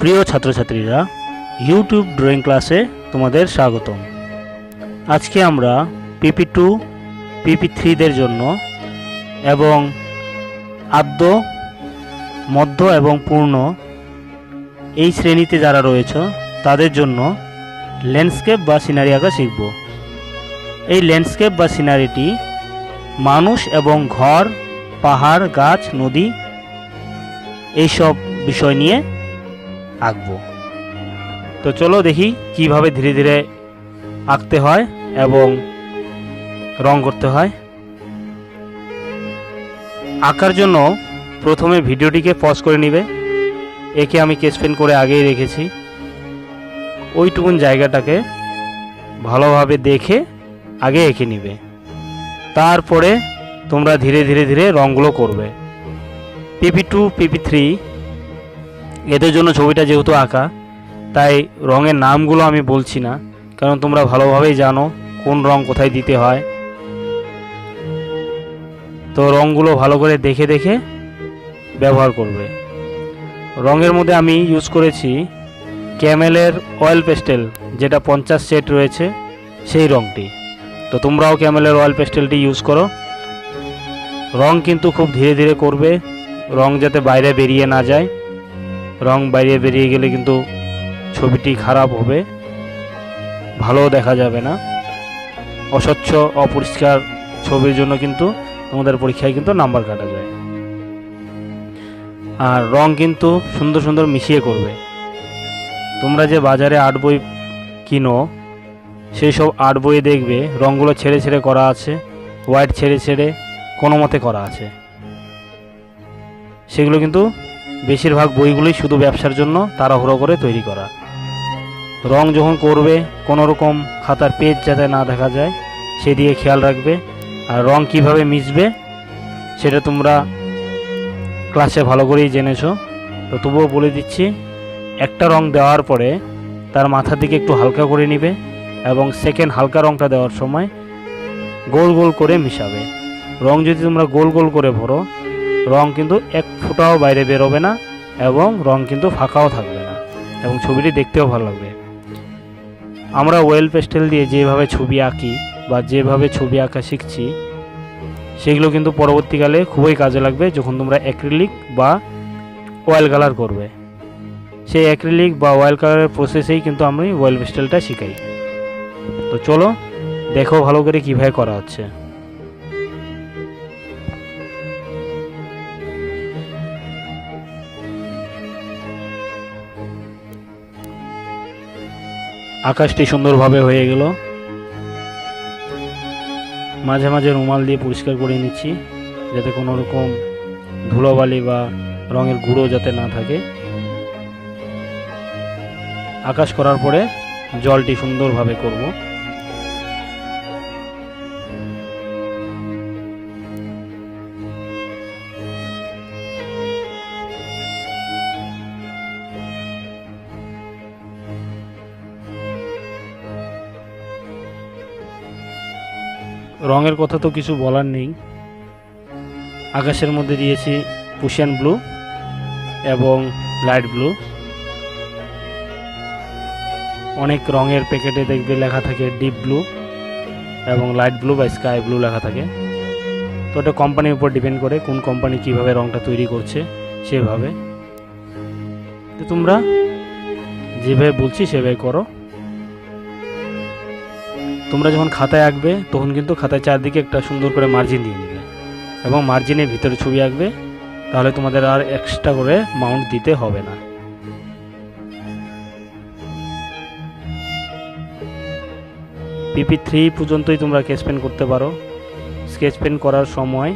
প্রিয় ছাত্রছাত্রীরা, YouTube drawing ক্লাসে তোমাদের স্বাগতম। আজকে আমরা PP2 PP3দের জন্য এবং আদ্য, মধ্য এবং পূর্ণ এই শ্রেণীতে যারা রয়েছে তাদের জন্য ল্যান্ডস্কেপ বা সিনারি আঁকা শিখব। এই ল্যান্ডস্কেপ বা সিনারিটি মানুষ এবং ঘর, পাহাড়, গাছ, নদী এইসব বিষয় নিয়ে আঁকবো। তো চলো দেখি কিভাবে ধীরে ধীরে আঁকতে হয় এবং রং করতে হয়। আঁকার জন্য প্রথমে ভিডিওটিকে পজ করে নিবে। একে আমি স্কেচ পেন করে আগেই রেখেছি। ওইটুকুন জায়গাটাকে ভালোভাবে দেখে আগে এঁকে নিবে। তারপরে তোমরা ধীরে ধীরে ধীরে রঙগুলো করবে। PP2 PP3 এদের জন্য ছবিটা যেহেতু আঁকা, তাই রঙের নামগুলো আমি বলছি না, কারণ তোমরা ভালোভাবেই জানো কোন রং কোথায় দিতে হয়। তো রঙগুলো ভালো করে দেখে দেখে ব্যবহার করবে। রঙের মধ্যে আমি ইউজ করেছি ক্যামেলের অয়েল পেস্টেল, যেটা 50 সেট রয়েছে সেই রঙটি। তো তোমরাও ক্যামেলের অয়েল পেস্টেলটি ইউজ করো। রং কিন্তু খুব ধীরে ধীরে করবে, রং যাতে বাইরে বেরিয়ে না যায়। রং বাইরে বেরিয়ে গেলে কিন্তু ছবিটি খারাপ হবে, ভালো দেখা যাবে না। অস্বচ্ছ অপরিষ্কার ছবির জন্য কিন্তু তোমাদের পরীক্ষায় কিন্তু নাম্বার কাটা যায়। আর রং কিন্তু সুন্দর সুন্দর মিশিয়ে করবে। তোমরা যে বাজারে আর্ট বই কিনো, সেই সব আর্ট বইয়ে দেখবে রঙগুলো ছেড়ে ছেড়ে করা আছে, হোয়াইট ছেড়ে ছেড়ে কোনো মতে করা আছে। সেগুলো কিন্তু বেশিরভাগ বইগুলোই শুধু ব্যবসার জন্য তাড়াহুড়ো করে তৈরি করা। রং যখন করবে কোনো রকম খাতার পেজ যাতে না দেখা যায় সেদিকে খেয়াল রাখবে। আর রং কিভাবে মিশবে সেটা তোমরা ক্লাসে ভালো করেই জেনেছো। তো তবুও বলে দিচ্ছি, একটা রং দেওয়ার পরে তার মাথার দিকে একটু হালকা করে নিবে এবং সেকেন্ড হালকা রংটা দেওয়ার সময় গোল গোল করে মিশাবে। রং যদি তোমরা গোল গোল করে ভরো, রং কিন্তু এক ফোঁটাও বাইরে বেরোবে না এবং রং কিন্তু ফাঁকাও থাকবে না এবং ছবিটি দেখতেও ভালো লাগবে। আমরা অয়েল পেস্টেল দিয়ে যেভাবে ছবি আঁকি বা যেভাবে ছবি আঁকা শিখছি, সেগুলো কিন্তু পরবর্তীকালে খুবই কাজে লাগবে যখন তোমরা অ্যাক্রিলিক বা অয়েল কালার করবে। সেই অ্যাক্রিলিক বা অয়েল কালারের প্রসেসেই কিন্তু আমি অয়েল পেস্টেলটা শিখাই। তো চলো দেখো ভালো করে কীভাবে করা হচ্ছে। আকাশটি সুন্দরভাবে হয়ে গেল। মাঝে মাঝে রুমাল দিয়ে পরিষ্কার করে নিচ্ছি, যাতে কোনো রকম ধুলোবালি বা রঙের গুঁড়ো যাতে না থাকে। আকাশ করার পরে জলটি সুন্দরভাবে করব। রঙের কথা তো কিছু বলার নেই। আকাশের মধ্যে দিয়েছি ওশিয়ান ব্লু এবং লাইট ব্লু। অনেক রঙের প্যাকেটে দেখবে লেখা থাকে ডিপ ব্লু এবং লাইট ব্লু বা স্কাই ব্লু লেখা থাকে। তো এটা কোম্পানির উপর ডিপেন্ড করে কোন কোম্পানি কিভাবে রঙটা তৈরি করছে সেভাবে। তো তোমরা যেভাবে বলছি সেভাবে করো। তোমরা যখন খাতায় আঁকবে তখন কিন্তু খাতায় চারদিকে একটা সুন্দর করে মার্জিন দিয়ে নেবে এবং মার্জিনের ভিতরে ছবি আঁকবে, তাহলে তোমাদের আর এক্সট্রা করে মাউন্ট দিতে হবে না। PP3 পর্যন্তই তোমরা স্কেচ পেন করতে পারো। স্কেচ পেন করার সময়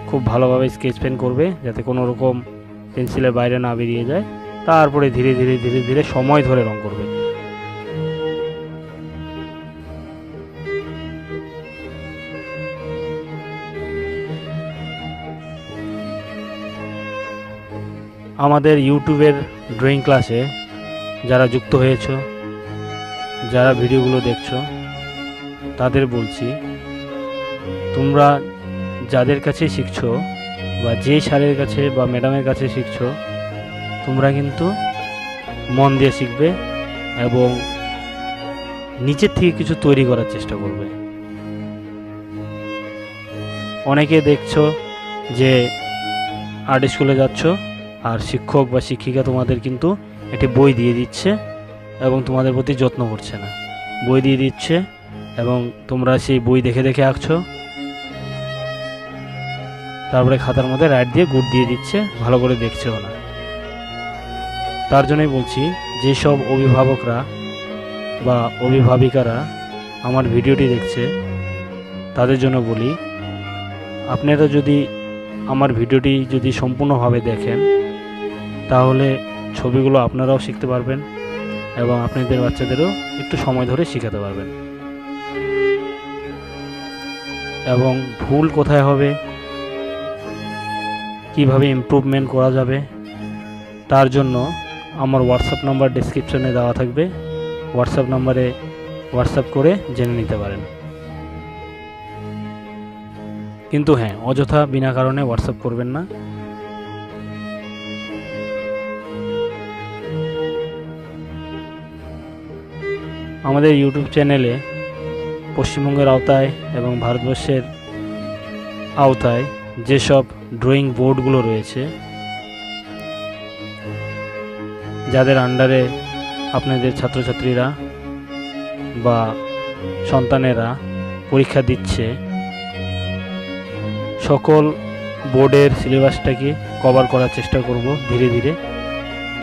খুব ভালোভাবে স্কেচ পেন করবে, যাতে কোনো রকম পেন্সিলের বাইরে না বেরিয়ে যায়। তারপরে ধীরে ধীরে ধীরে ধীরে সময় ধরে রং করবে। আমাদের ইউটিউবের ড্রয়িং ক্লাসে যারা যুক্ত হয়েছো, যারা ভিডিওগুলো দেখছো, তাদের বলছি, তোমরা যাদের কাছে শিখছো বা যে স্যারের কাছে বা ম্যাডামের কাছে শিখছো, তোমরা কিন্তু মন দিয়ে শিখবে এবং নিচের থেকে কিছু তৈরি করার চেষ্টা করবে। অনেকে দেখছো যে আর্ট স্কুলে যাচ্ছ আর শিক্ষক বা শিক্ষিকা তোমাদের কিন্তু একটি বই দিয়ে দিচ্ছে এবং তোমাদের প্রতি যত্ন করছে না। বই দিয়ে দিচ্ছে এবং তোমরা সেই বই দেখে দেখে আঁকছো, তারপরে খাতার মধ্যে রাইট দিয়ে গুড দিয়ে দিচ্ছে, ভালো করে দেখছেও না। তার জন্যই বলছি, যেসব অভিভাবকরা বা অভিভাবিকারা আমার ভিডিওটি দেখছে তাদের জন্য বলি, আপনারা যদি আমার ভিডিওটি যদি সম্পূর্ণভাবে দেখেন তাহলে ছবিগুলো আপনারাও শিখতে পারবেন এবং আপনাদের বাচ্চাদেরও একটু সময় ধরে শেখাতে পারবেন। এবং ভুল কোথায় হবে, কিভাবে ইমপ্রুভমেন্ট করা যাবে, তার জন্য আমার হোয়াটসঅ্যাপ নাম্বার ডেসক্রিপশনে দেওয়া থাকবে। হোয়াটসঅ্যাপ নাম্বারে হোয়াটসঅ্যাপ করে জেনে নিতে পারেন। কিন্তু হ্যাঁ, অযথা বিনা কারণে হোয়াটসঅ্যাপ করবেন না। আমাদের ইউটিউব চ্যানেলে পশ্চিমবঙ্গের আওতায় এবং ভারতবর্ষের আওতায় যেসব ড্রয়িং বোর্ডগুলো রয়েছে, যাদের আন্ডারে আপনাদের ছাত্রছাত্রীরা বা সন্তানেরা পরীক্ষা দিচ্ছে, সকল বোর্ডের সিলেবাসটাকে কভার করার চেষ্টা করব ধীরে ধীরে।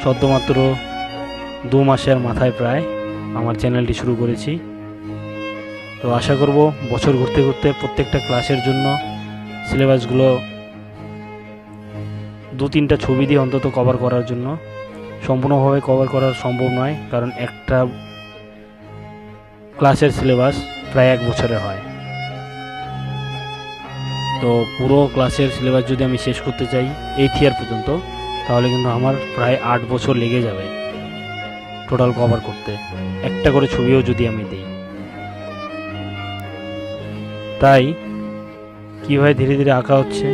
সদ্যমাত্র 2 মাসের মাথায় প্রায় আমার চ্যানেলটি শুরু করেছি। তো আশা করব বছর ঘুরতে ঘুরতে প্রত্যেকটা ক্লাসের জন্য সিলেবাসগুলো 2-3টা ছবি দিয়ে অন্তত কভার করার জন্য। সম্পূর্ণভাবে কভার করা সম্ভব নয়, কারণ একটা ক্লাসের সিলেবাস প্রায় 1 বছরের হয়। তো পুরো ক্লাসের সিলেবাস যদি আমি শেষ করতে চাই 8th ইয়ার পর্যন্ত, তাহলে কিন্তু আমার প্রায় 8 বছর লেগে যাবে টোটাল কভার করতে, একটা করে ছবিও যদি আমি দিই। তাই কীভাবে ধীরে ধীরে আঁকা হচ্ছে,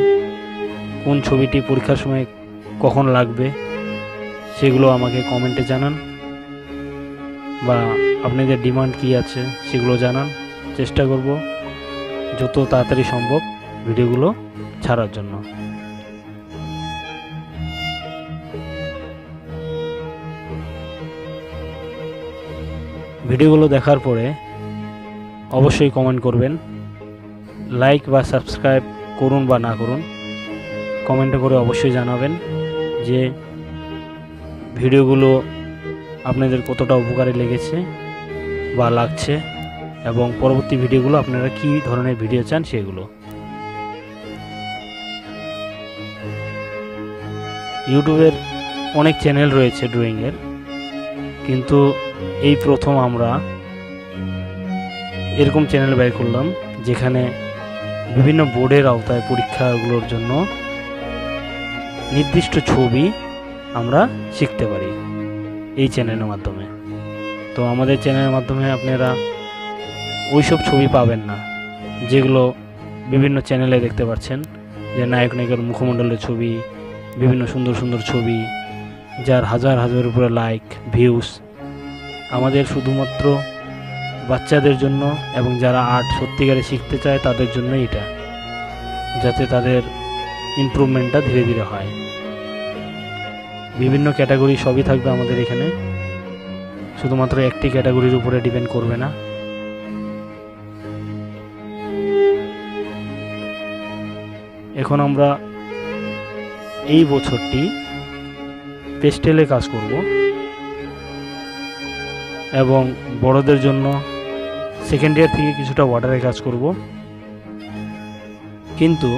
কোন ছবিটি পরীক্ষার সময় কখন লাগবে, সেগুলো আমাকে কমেন্টে জানান, বা আপনাদের ডিমান্ড কী আছে সেগুলো জানান। চেষ্টা করব যত তাড়াতাড়ি সম্ভব ভিডিওগুলো ছাড়ার জন্য। ভিডিওগুলো দেখার পরে অবশ্যই কমেন্ট করবেন। লাইক বা সাবস্ক্রাইব করুন বা না করুন, কমেন্টে করে অবশ্যই জানাবেন যে ভিডিওগুলো আপনাদের কতটা উপকারে লেগেছে বা লাগছে, এবং পরবর্তী ভিডিওগুলো আপনারা কী ধরনের ভিডিও চান সেগুলো। ইউটিউবের অনেক চ্যানেল রয়েছে ড্রয়িংয়ের, কিন্তু এই প্রথম আমরা এরকম চ্যানেল বের করলাম যেখানে বিভিন্ন বোর্ডের আওতায় পরীক্ষাগুলোর জন্য নির্দিষ্ট ছবি আমরা শিখতে পারি এই চ্যানেলের মাধ্যমে। তো আমাদের চ্যানেলের মাধ্যমে আপনারা ওইসব ছবি পাবেন না যেগুলো বিভিন্ন চ্যানেলে দেখতে পাচ্ছেন, যে নায়ক নায়িকার মুখমণ্ডলের ছবি, বিভিন্ন সুন্দর সুন্দর ছবি, যার হাজার হাজারের উপরে লাইক ভিউস। আমাদের শুধুমাত্র বাচ্চাদের জন্য এবং যারা আর্ট সত্যিকারে শিখতে চায় তাদের জন্য এটা, যাতে তাদের ইমপ্রুভমেন্টটা ধীরে ধীরে হয়। বিভিন্ন ক্যাটাগরি সবই থাকবে আমাদের এখানে, শুধুমাত্র একটি ক্যাটাগরির উপরে ডিপেন্ড করবে না। এখন আমরা এই বছরটি পেস্টেলে কাজ করব এবং বড়দের জন্য সেকেন্ড ইয়ার থেকে কিছুটা ওয়াটারে কাজ করব, কিন্তু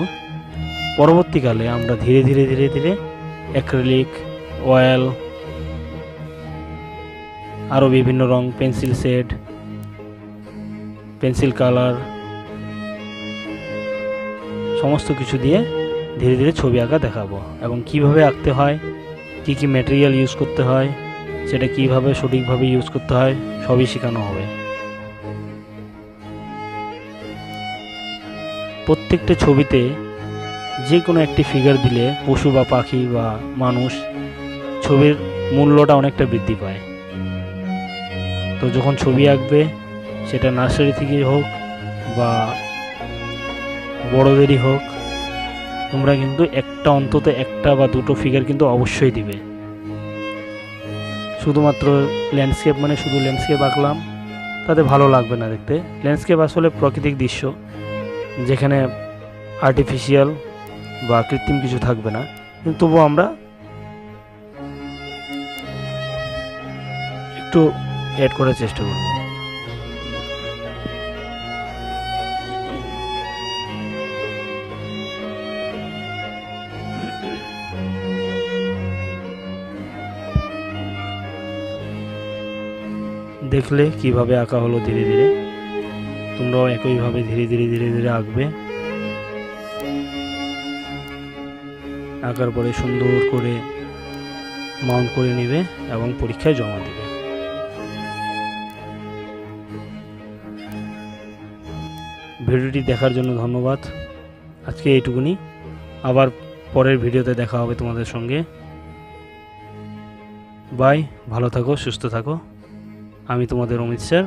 পরবর্তীকালে আমরা ধীরে ধীরে ধীরে ধীরে অ্যাক্রিলিক, অয়েল, আরও বিভিন্ন রং, পেন্সিল শেড, পেন্সিল কালার, সমস্ত কিছু দিয়ে ধীরে ধীরে ছবি আঁকা দেখাবো, এবং কিভাবে আঁকতে হয়, কি কি ম্যাটেরিয়াল ইউজ করতে হয়, সেটা কিভাবে সঠিকভাবে ইউজ করতে হয় সবই শেখানো হবে। প্রত্যেকটা ছবিতে যে কোনো একটি ফিগার দিলে, পশু বা পাখি বা মানুষ, ছবির মূল্যটা অনেকটা বৃদ্ধি পায়। তো যখন ছবি আঁকবে, সেটা নার্সারি থেকেই হোক বা বড়দেরই হোক, তোমরা কিন্তু অন্তত একটা বা দুটো ফিগার কিন্তু অবশ্যই দিবে। শুধুমাত্র ল্যান্ডস্কেপ মানে শুধু ল্যান্ডস্কেপ আঁকলাম, তাতে ভালো লাগবে না দেখতে। ল্যান্ডস্কেপ আসলে প্রাকৃতিক দৃশ্য, যেখানে আর্টিফিশিয়াল বা কৃত্রিম কিছু থাকবে না, কিন্তু তবুও আমরা একটু অ্যাড করার চেষ্টা করব। দেখলে কিভাবে আঁকা হলো ধীরে ধীরে, তোমরাও একইভাবে ধীরে ধীরে ধীরে ধীরে আঁকবে। আঁকার পরে সুন্দর করে মাউন্ট করে নেবে এবং পরীক্ষায় জমা দেবে। ভিডিওটি দেখার জন্য ধন্যবাদ। আজকে এইটুকুনি, আবার পরের ভিডিওতে দেখা হবে তোমাদের সঙ্গে। বাই, ভালো থাকো, সুস্থ থাকো। আমি তোমাদের অমিত স্যার।